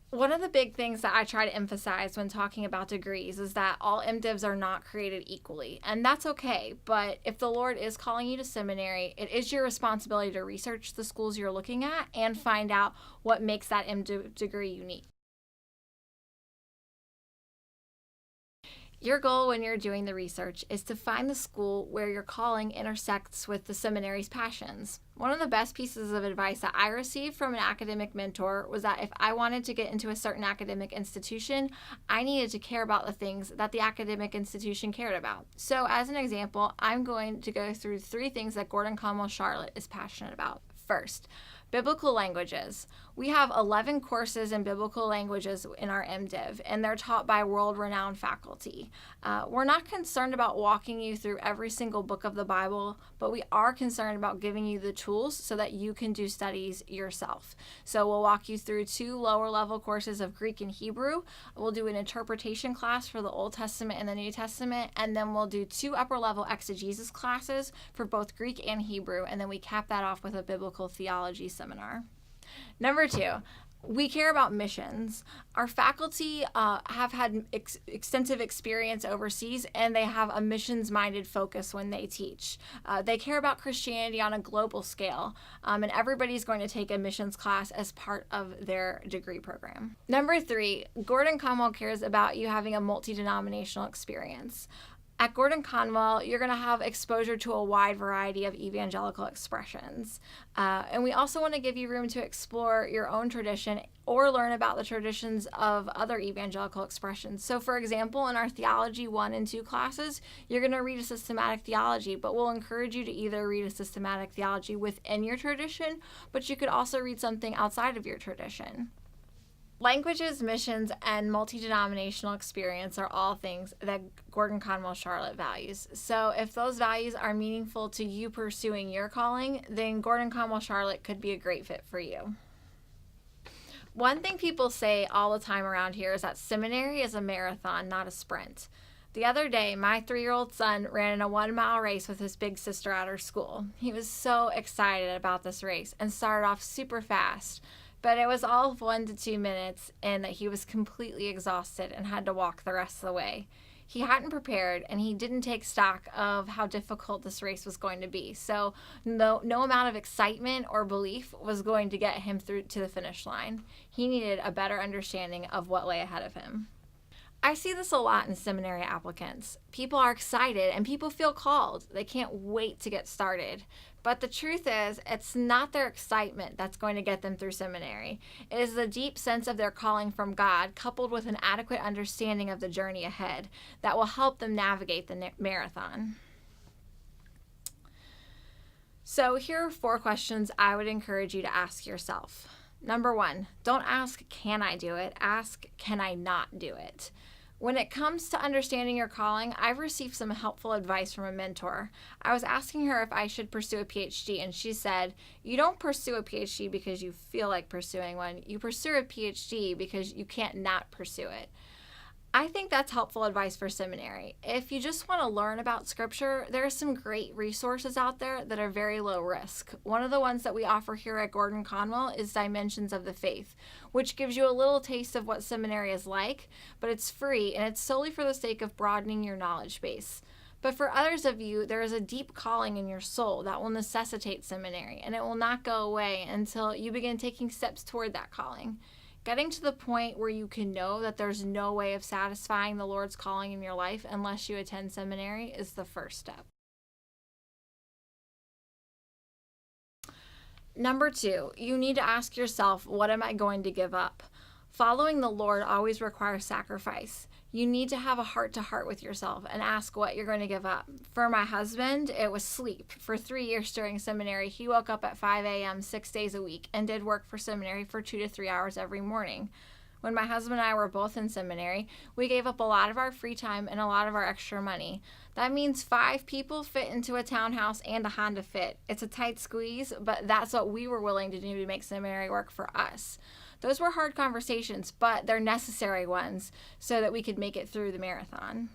One of the big things that I try to emphasize when talking about degrees is that all MDivs are not created equally, and that's okay. But if the Lord is calling you to seminary, it is your responsibility to research the schools you're looking at and find out what makes that MDiv degree unique. Your goal when you're doing the research is to find the school where your calling intersects with the seminary's passions. One of the best pieces of advice that I received from an academic mentor was that if I wanted to get into a certain academic institution, I needed to care about the things that the academic institution cared about. So, as an example, I'm going to go through 3 things that Gordon Conwell Charlotte is passionate about. First, biblical languages. We have 11 courses in biblical languages in our MDiv, and they're taught by world-renowned faculty. We're not concerned about walking you through every single book of the Bible, but we are concerned about giving you the tools so that you can do studies yourself. So we'll walk you through 2 lower-level courses of Greek and Hebrew. We'll do an interpretation class for the Old Testament and the New Testament, and then we'll do 2 upper-level exegesis classes for both Greek and Hebrew, and then we cap that off with a biblical theology seminar. Number 2, we care about missions. Our faculty have had extensive experience overseas, and they have a missions-minded focus when they teach. They care about Christianity on a global scale, and everybody's going to take a missions class as part of their degree program. Number 3, Gordon Conwell cares about you having a multi-denominational experience. At Gordon Conwell, you're going to have exposure to a wide variety of evangelical expressions. And we also want to give you room to explore your own tradition or learn about the traditions of other evangelical expressions. So, for example, in our Theology 1 and 2 classes, you're going to read a systematic theology, but we'll encourage you to either read a systematic theology within your tradition, but you could also read something outside of your tradition. Languages, missions, and multi-denominational experience are all things that Gordon Conwell Charlotte values. So if those values are meaningful to you pursuing your calling, then Gordon Conwell Charlotte could be a great fit for you. One thing people say all the time around here is that seminary is a marathon, not a sprint. The other day, my 3-year-old son ran in a 1-mile race with his big sister at her school. He was so excited about this race and started off super fast. But it was all of 1 to 2 minutes, and that he was completely exhausted and had to walk the rest of the way. He hadn't prepared, and he didn't take stock of how difficult this race was going to be. So no amount of excitement or belief was going to get him through to the finish line. He needed a better understanding of what lay ahead of him. I see this a lot in seminary applicants. People are excited and people feel called. They can't wait to get started. But the truth is, it's not their excitement that's going to get them through seminary. It is the deep sense of their calling from God, coupled with an adequate understanding of the journey ahead, that will help them navigate the marathon. So here are 4 questions I would encourage you to ask yourself. Number 1, don't ask, can I do it? Ask, can I not do it? When it comes to understanding your calling, I've received some helpful advice from a mentor. I was asking her if I should pursue a PhD, and she said, you don't pursue a PhD because you feel like pursuing one. You pursue a PhD because you can't not pursue it. I think that's helpful advice for seminary. If you just want to learn about scripture, there are some great resources out there that are very low risk. One of the ones that we offer here at Gordon Conwell is Dimensions of the Faith, which gives you a little taste of what seminary is like, but it's free and it's solely for the sake of broadening your knowledge base. But for others of you, there is a deep calling in your soul that will necessitate seminary, and it will not go away until you begin taking steps toward that calling. Getting to the point where you can know that there's no way of satisfying the Lord's calling in your life unless you attend seminary is the first step. Number 2, you need to ask yourself, what am I going to give up? Following the Lord always requires sacrifice. You need to have a heart-to-heart with yourself and ask what you're going to give up. For my husband, it was sleep. For 3 years during seminary, he woke up at 5 a.m. 6 days a week and did work for seminary for 2 to 3 hours every morning. When my husband and I were both in seminary, we gave up a lot of our free time and a lot of our extra money. That means 5 people fit into a townhouse and a Honda Fit. It's a tight squeeze, but that's what we were willing to do to make seminary work for us. Those were hard conversations, but they're necessary ones so that we could make it through the marathon.